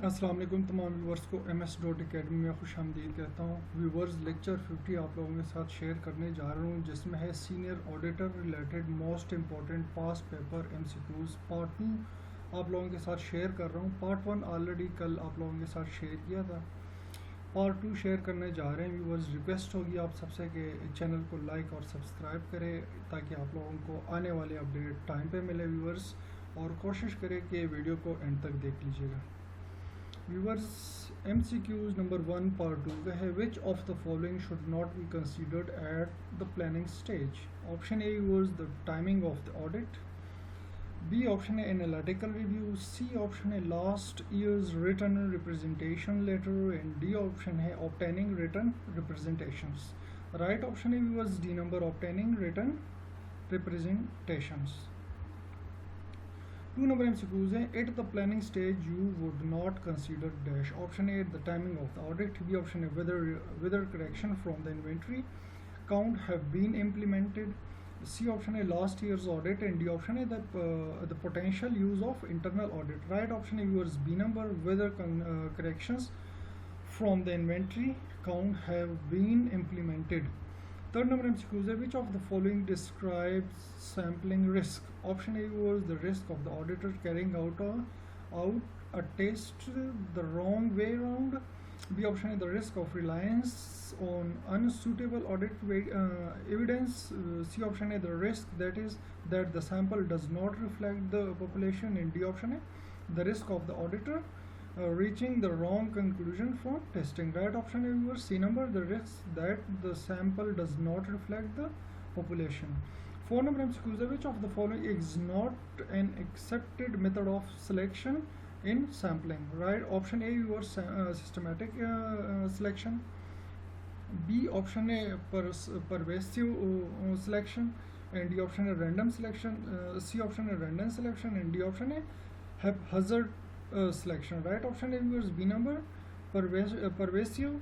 अस्सलाम वालेकुम तमाम व्यूवर्स को ms.academy में खुश आमदीद कहता हूँ। व्यूवर्स लेक्चर 50 आप लोगों के साथ शेयर करने जा रहा हूँ, जिसमें है senior auditor related most important past paper MCQs part 2 आप लोगों के साथ शेयर कर रहा हूँ। पार्ट 1 ऑलरेडी कल आप लोगों के साथ शेयर किया था। पार्ट 2 शेयर करने जा रहे हैं। व्यूवर्स रिक्वेस्ट होगी आप सबसे कि चैनल को लाइक और सब्सक्राइब करें ताकि आप लोगों को आने वाले अपडेट टाइम पे मिले व्यूवर्स, और कोशिश करें कि वीडियो को एंड तक देख लीजिएगा। व्यूवर्स MCQs नंबर 1 पार्ट 2 का है, which of the following should not be considered at the planning stage. Option A viewers the timing of the audit, B option है एनालिटिकल रिव्यू, सी ऑप्शन है last years written representation letter, and D option है obtaining written representations. Right option है viewers D number obtaining written representations. 2 number MCQs हैं, at the planning stage you would not consider dash. Option A the timing of the audit, B option A whether correction from the inventory count have been implemented, C option A last year's audit, and D option A the potential use of internal audit. Right option A yours B number whether corrections from the inventory count have been implemented. Third number MCQs है, which of the following describes sampling risk. Option A was the risk of the auditor carrying out a test the wrong way around. B option is the risk of reliance on unsuitable audit evidence. C option is the risk that the sample does not reflect the population, and D option is the risk of the auditor reaching the wrong conclusion from testing. Right option is your C number, the risk that the sample does not reflect the population. 4 number MCQs, which of the following is not an accepted method of selection in sampling. Right option A your systematic selection, B option A pervasive selection, and D option A random selection, C option A random selection, and D option A haphazard selection. Right option is yours B number, pervasive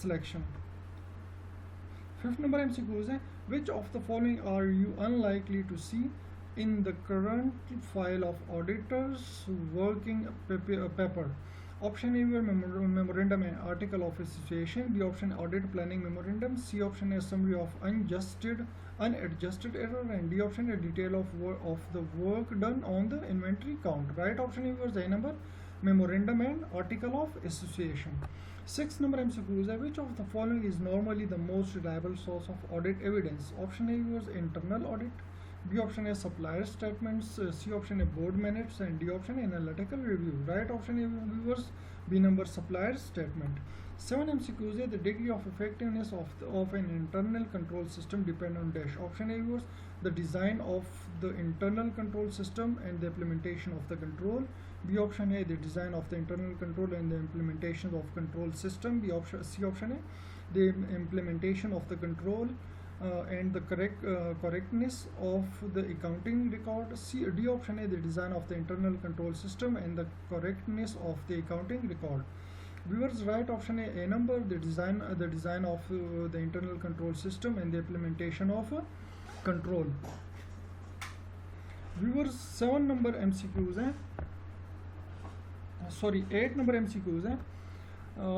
selection. 5th number MCQs है, which of the following are you unlikely to see in the current file of auditors working paper. Option A your memorandum and article of association, B option audit planning memorandum, C option a summary of unadjusted error, and D option a detail of the work done on the inventory count. Right option is yours A number, memorandum and article of association. 6 number MCQs है, which of the following is normally the most reliable source of audit evidence. Option A yours internal audit, B option is supplier statements, C option is board minutes, and D option is analytical review. Right option is viewers B number, supplier statement. 7 MCQs है, the degree of effectiveness of an internal control system depend on dash. Option A viewers the design of the internal control system and the implementation of the control. B option A the design of the internal control and the implementation of control system. C option A the implementation of the control and the correctness of the accounting record. D option A the design of the internal control system and the correctness of the accounting record. Viewers right option A number, the design of the internal control system and the implementation of control. Viewers 7 number MCQs हैं, sorry 8 number MCQs हैं,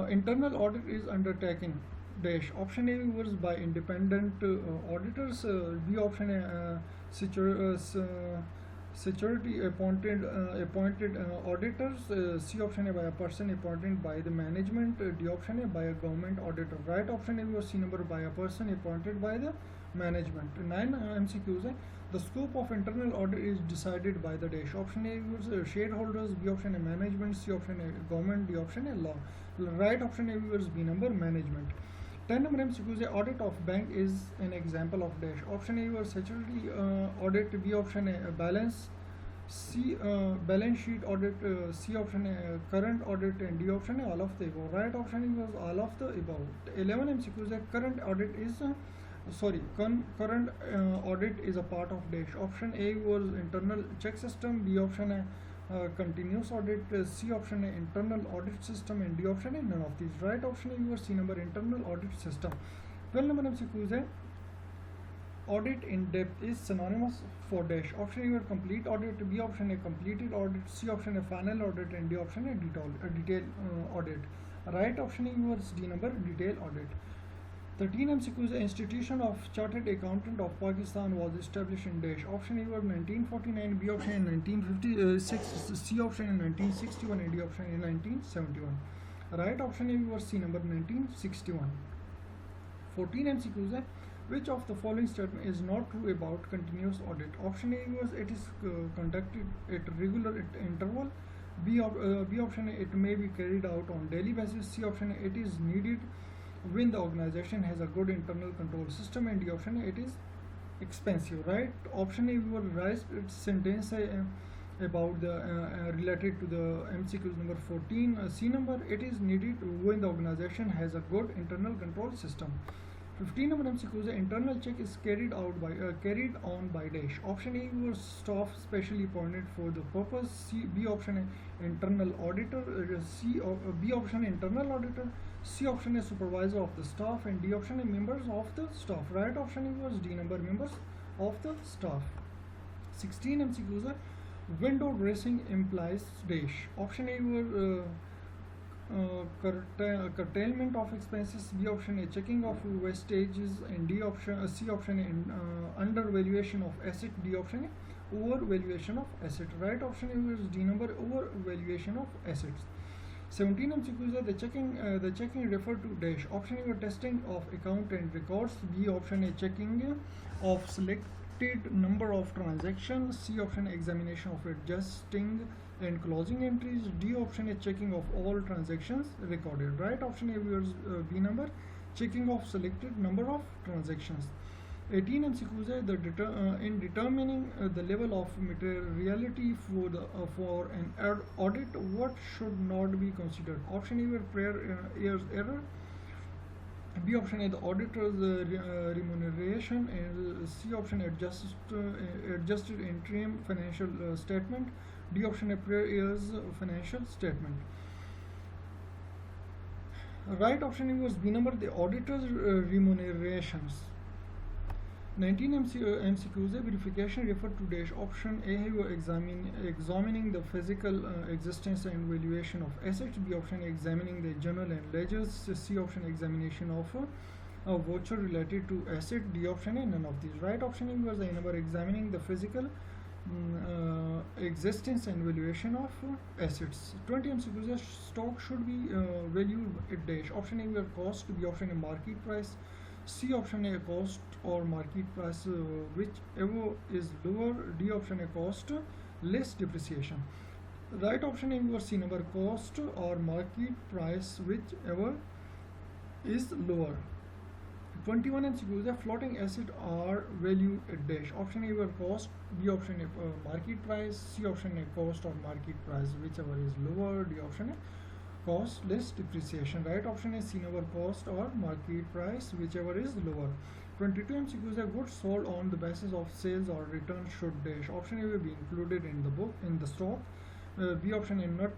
internal audit is undertaking dash. Option A viewers by independent auditors, B option security appointed auditors, C option A by a person appointed by the management, D option A by a government auditor. Right option A viewers C number, by a person appointed by the management. 9 MCQs है, the scope of internal audit is decided by the dash. Option A viewers shareholders, B option A management, C option A government, D option A law. Right option A viewers B number, management. 10 number MCQs, audit of bank is an example of dash. Option A your statutory audit, B option A balance, C balance sheet audit, C option A current audit, and D option A all of the above. Right option was all of the above. 11 MCQs, current audit is current audit is a part of dash. Option A was internal check system, B option A continuous audit, C option A internal audit system, and D option A none of these. Right option is your C number, internal audit system. 12 number MCQs है, audit in depth is synonymous for dash. Option A, complete audit. B option A, completed audit. C option A, final audit. And D option A, detail audit. Right option is D number, detail audit. 13 MCQs. The Institution of Chartered Accountant of Pakistan was established in dash. Option A was 1949, B option in 1956, C option in 1961, and D option in 1971. Right option A was C number, 1961. 14 MCQs. Which of the following statement is not true about continuous audit? Option A was it is conducted at regular interval. B option A, it may be carried out on daily basis. C option A, it is needed when the organization has a good internal control system. And D option A, it is expensive. Right option A, we will write its sentence about the related to the MCQs number 14. C number, it is needed when the organization has a good internal control system. 15 number MCQs. The internal check is carried on by dash. Option A was staff specially appointed for the purpose. B option A, internal auditor. B option A, internal auditor. C option A, supervisor of the staff. And D option A, members of the staff. Right option A was D number, members of the staff. 16 MCQs. Window dressing implies dash. Option A were curtailment of expenses. B option A, checking of wastages. And C option A, undervaluation of asset. D option A, overvaluation of asset. Right option A is D number, overvaluation of assets. 17 MCQs. The checking refer to dash. Option A, testing of account and records. B option A, checking of selected number of transactions. C option A, examination of adjusting and closing entries. D option A, checking of all transactions recorded. Right option A was B number, checking of selected number of transactions. 18 MCQs. In determining the level of materiality for an audit, what should not be considered? Option A were prior year's error. B option A, the auditor's remuneration. And C option adjusted interim financial statement. D option A, prior year's financial statement. Right option was B number, the auditor's remunerations. 19 MCQs. Verification refer to dash. Option A, examining the physical existence and valuation of assets. B option, examining the journal and ledgers. C option, examination of a voucher related to asset. D option A, none of these. Right option A was A number, examining the physical existence and valuation of assets. 20 MCQs. Stock should be valued at dash. Option A were cost. B option A, market price. C option A, cost or market price, whichever is lower. D option A, cost less depreciation. Right option A was C number, cost or market price, whichever is lower. 21 MCQs. The floating asset are valued at dash. Option A were cost. B option A, market price. C option A, cost or market price, whichever is lower. D option A, cost less depreciation. Right option is C number, cost or market price, whichever is lower. 22 MCQs. A goods sold on the basis of sales or return should dash. Option A will be included in the stock. B option A, not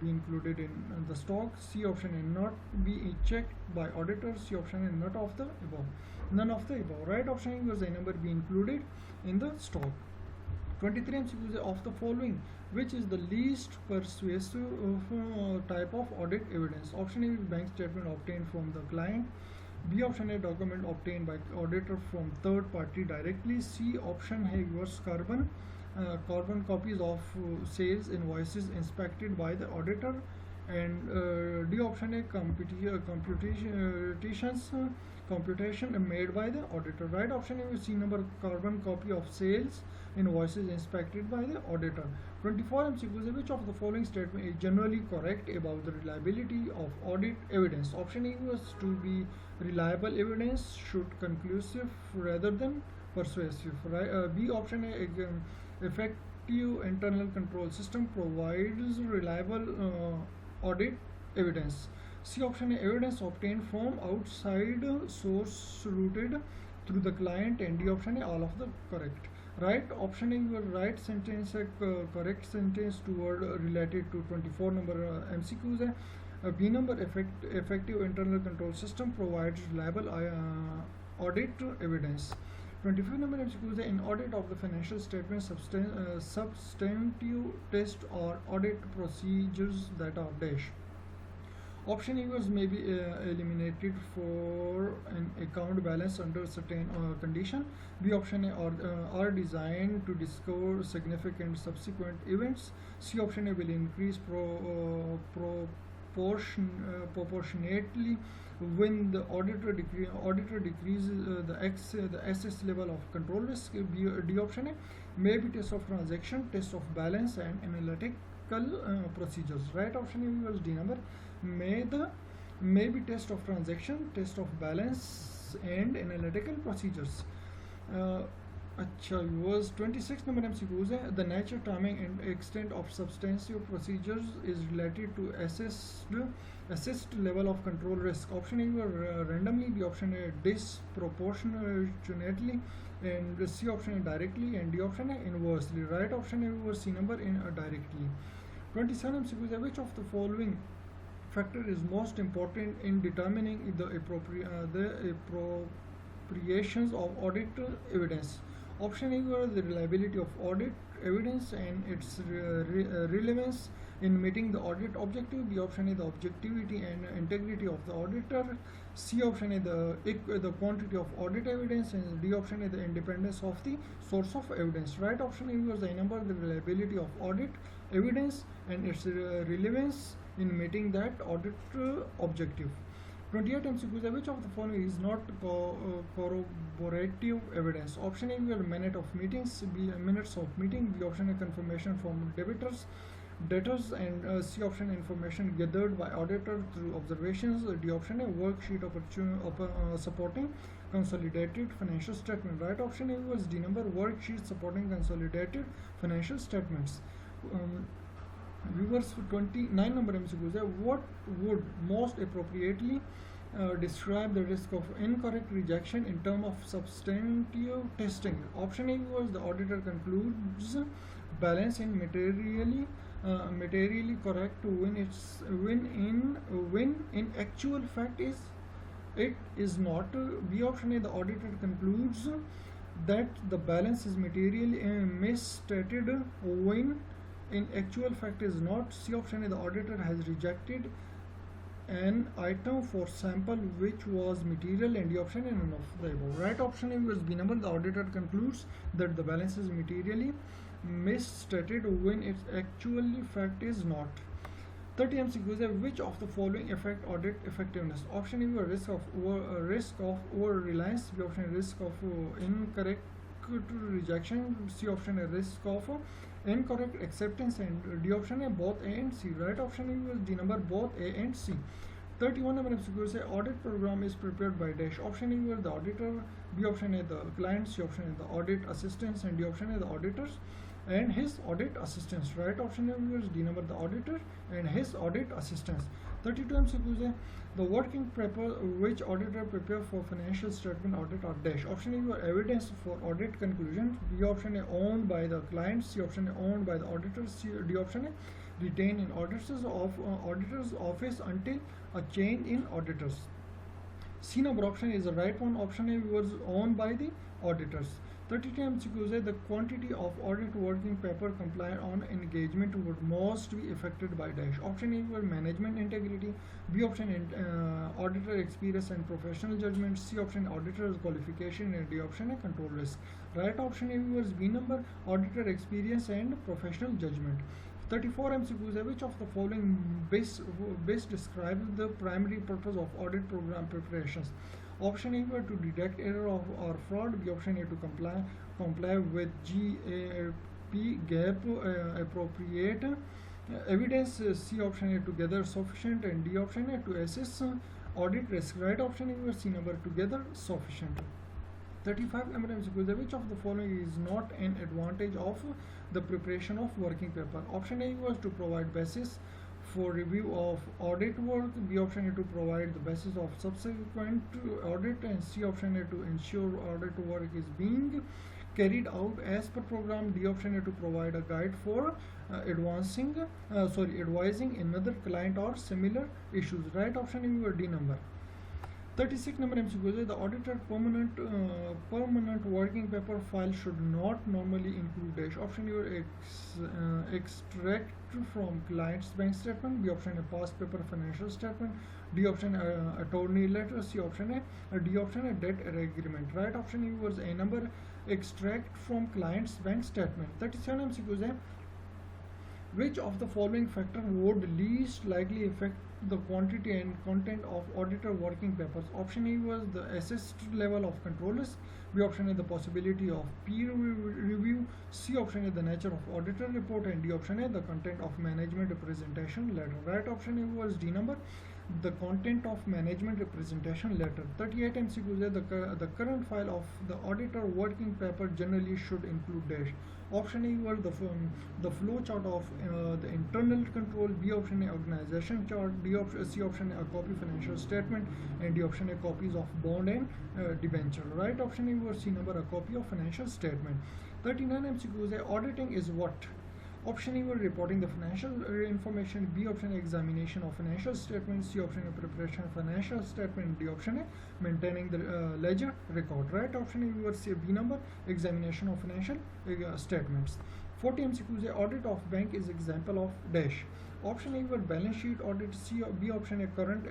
be included in the stock. C option A, not be checked by auditors. C option A, none of the above. Right option was A number, be included in the stock. 23 MCQs. Of the following, which is the least persuasive type of audit evidence? Option A, bank statement obtained from the client. B option A, document obtained by auditor from third party directly. C option A was carbon copies of sales invoices inspected by the auditor. And D option A, computation made by the auditor. Right option A is C number, carbon copy of sales invoices inspected by the auditor. 24 MCQs. Which of the following statement is generally correct about the reliability of audit evidence? Option A was to be reliable evidence should conclusive rather than persuasive. Right? B option A, effective internal control system provides reliable audit evidence. C option A, evidence obtained from outside source routed through the client. And D option A, all of the correct. Right option A, your right sentence, correct sentence toward related to 24 number MCQs. B number, effective internal control system provides reliable audit evidence. 25 number MCQ is in audit of the financial statement substantive test or audit procedures that are dash. Option errors may be eliminated for an account balance under certain condition. B option A are designed to discover significant subsequent events. C option A will increase proportionately when the auditor decreases the assets level of control risk. D option A may be test of transaction, test of balance, and analytical procedures. Right option A was D number. May be test of transaction, test of balance, and analytical procedures. अच्छा was 26 number MCQs है. The nature, timing, and extent of substantive procedures is related to assessed level of control risk. Option A randomly, B option A disproportionately, and C option A directly, and D option A inversely. Right option A was C number in directly. 27 MCQs है. Which of the following factor is most important in determining the appropriations of audit evidence? Option A was the reliability of audit evidence and its relevance in meeting the audit objective. B option A the objectivity and integrity of the auditor. C option A the quantity of audit evidence, and D option A the independence of the source of evidence. Right option A was the number the reliability of audit evidence and its relevance in meeting that audit objective. 28 MCQs are. Which of the following is not corroborative evidence? Option A minute of meetings, B minutes of meeting, B option A confirmation from debtors, and C option information gathered by auditor through observations. D option A worksheet of supporting consolidated financial statement. Right option A was D number worksheet supporting consolidated financial statements. Viewers, 29 number MCQs है. What would most appropriately describe the risk of incorrect rejection in terms of substantive testing? Option A was the auditor concludes balance in materially correct when in actual fact it is not. B option A the auditor concludes that the balance is materially misstated when in actual fact is not. C option A the auditor has rejected an item for sample which was material, and D option A none of the above. Right option A was B number the auditor concludes that the balance is materially misstated when its actually fact is not. 30 MCQs. Which of the following affect audit effectiveness? Option A risk of over reliance, B option A risk of incorrect rejection, C option A risk of incorrect acceptance, and D option A both A and C. Right option A was D number both A and C. 31 number MCQ say audit program is prepared by dash. Option A was the auditor, B option A the client, C option A the audit assistants, and D option A the auditors and his audit assistants. Right option A was D number the auditor and his audit assistants. 32 MCQs है the working paper which auditor prepare for financial statement audit or dash. Option A were evidence for audit conclusion, B option A owned by the client, C option A owned by the auditor, D option A retained in auditors office until a change in auditors. C number option is the right one. Option A was owned by the auditors. 32 MCQs है the quantity of audit working paper compliant on engagement would most be affected by dash. Option A was management integrity, B option auditor experience and professional judgment, C option auditor's qualification, and D option control risk. Right option A was B number auditor experience and professional judgment. 34 MCQs है which of the following best describes the primary purpose of audit program preparations? Option A were to detect error or fraud, B option A to comply with gap appropriate evidence, C option A to gather sufficient, and D option A to assess audit risk. Right option A was C number to gather sufficient. 35 MCQs which of the following is not an advantage of the preparation of working paper? Option A was to provide basis for review of audit work, B option A to provide the basis of subsequent audit, and C option A to ensure audit work is being carried out as per program, D option A to provide a guide for advising another client or similar issues. Right option A or D number. 36 number MCQ is the auditor permanent working paper file should not normally include dash. Option A extract from client's bank statement. B option A past paper financial statement. D option attorney letter. C option A D option A debt agreement. Right option E was A number extract from client's bank statement. 37 MCQ is which of the following factor would least likely affect the quantity and content of auditor working papers? Option A was the assessed level of control risk. B option A the possibility of peer review. C option A the nature of auditor report, and D option A the content of management representation letter. Right option A was D number, the content of management representation letter. 38 MCQs the current file of the auditor working paper generally should include dash. Option A was the flow chart of the internal control. B option A organization chart. C option A copy financial statement, and D option A copies of bond and debenture. Right option A was C number a copy of financial statement. 39 MCQs auditing is what? Option A was reporting the financial information. B option A examination of financial statements. C option A preparation of financial statement. D option A maintaining the ledger record. Right option A was B number examination of financial statements. 40 MCQs audit of bank is example of dash. Option A was balance sheet audit. B option A current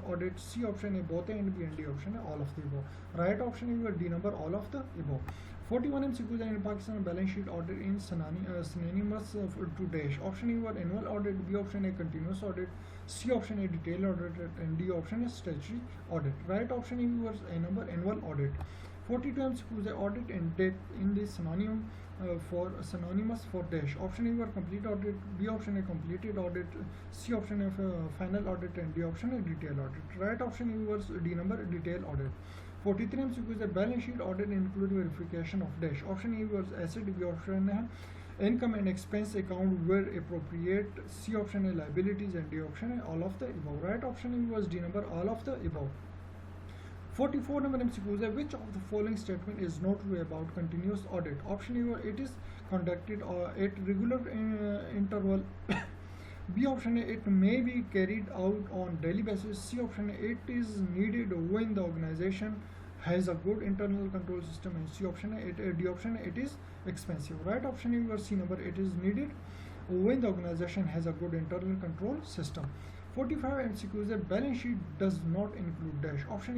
audit. C option A both A and B, and D option A all of the above. Right option A was D number all of the above. 41 MCQs in Pakistan balance sheet audit in synonymous to dash. Option A was annual audit. B option A continuous audit. C option A detailed audit, and D option is statutory audit. Right option A was A number annual audit. 42 MCQs audit and date in the synonymous for dash. Option A was complete audit. B option A completed audit. C option A final audit, and D option A detailed audit. Right option A was D number detailed audit. 43 MCQs a balance sheet audit include verification of dash. Option A was asset. B option A income and expense account where appropriate. C option A liabilities, and D option A all of the above. Right option A was D number all of the above. 44 number MCQs which of the following statement is not true about continuous audit? Option A it is conducted at regular interval. B option A it may be carried out on daily basis. C option A it is needed when the organization has a good internal control system, and C option A D option A it is expensive. Right option A was C number it is needed when the organization has a good internal control system. 45 MCQs a balance sheet does not include dash. Option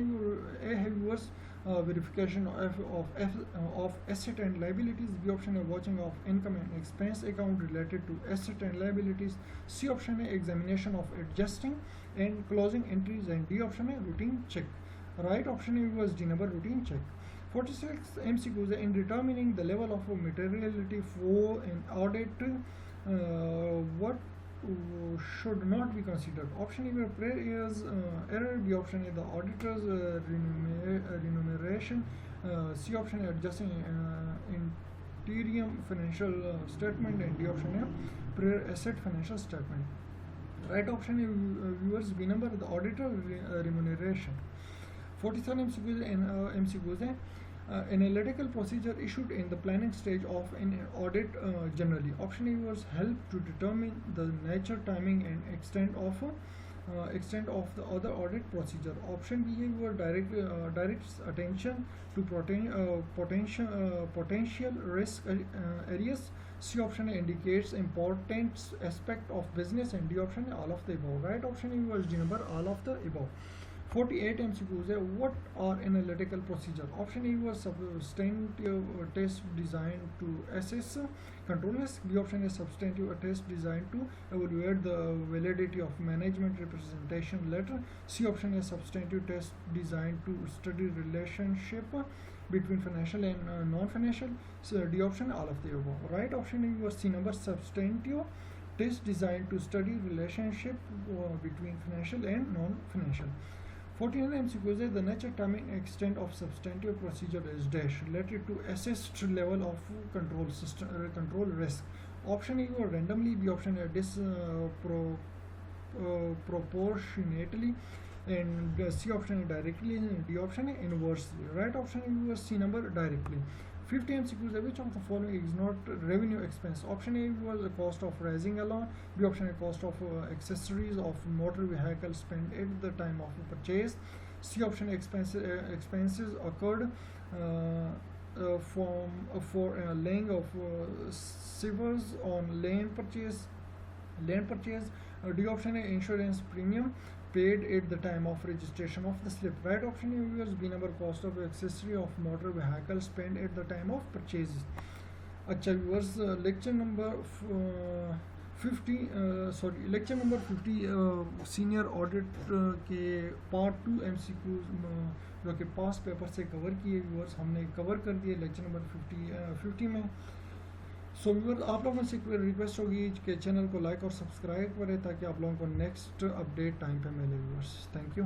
A was verification of asset and liabilities. B option A watching of income and expense account related to asset and liabilities. C option A examination of adjusting and closing entries, and D option A routine check. Right option A was D number routine check. 46 MCQs in determining the level of materiality for an audit, what should not be considered? Option A is error. B option A the auditor's remuneration. C option A adjusting interim financial statement, and D option A prior asset financial statement. Right option A viewers B number the auditor remuneration. 47 MCQs analytical procedure issued in the planning stage of an audit generally. Option A was help to determine the nature, timing, and extent of the other audit procedure. Option B was directs attention to potential risk areas. C option A indicates important aspect of business, and D option A all of the above. Right option A was D number all of the above. 48 MCQs what are analytical procedure? Option A was substantive test designed to assess control risk. B option is substantive test designed to evaluate the validity of management representation letter. C option is substantive test designed to study relationship between financial and non-financial. So D option all of the above. Right option was C number substantive test designed to study relationship between financial and non-financial. 49 MCQs the nature, timing, extent of substantive procedure is dash related to assessed level of control system control risk. Option A or randomly. B option A proportionately, and C option A directly, and D option A inversely. Right option A was C number directly. 50 MCQs which of the following is not revenue expense? Option A was the cost of rising alone. B option A cost of accessories of motor vehicle spent at the time of purchase. C option expenses occurred for laying of sewers on land purchase. D option है insurance premium paid at the time of registration of the slip. Right option है viewers, B number cost of accessory of motor vehicle spent at the time of purchase. अच्छा viewers, lecture number 50 senior audit के part 2 MCQs जो कि पास paper से cover किए viewers हमने cover कर दिए लेक्चर नंबर 50 में. सो व्यूअर्स, आप लोगों से एक रिक्वेस्ट होगी कि चैनल को लाइक और सब्सक्राइब करें ताकि आप लोगों को नेक्स्ट अपडेट टाइम पे मिले व्यूअर्स. Thank you.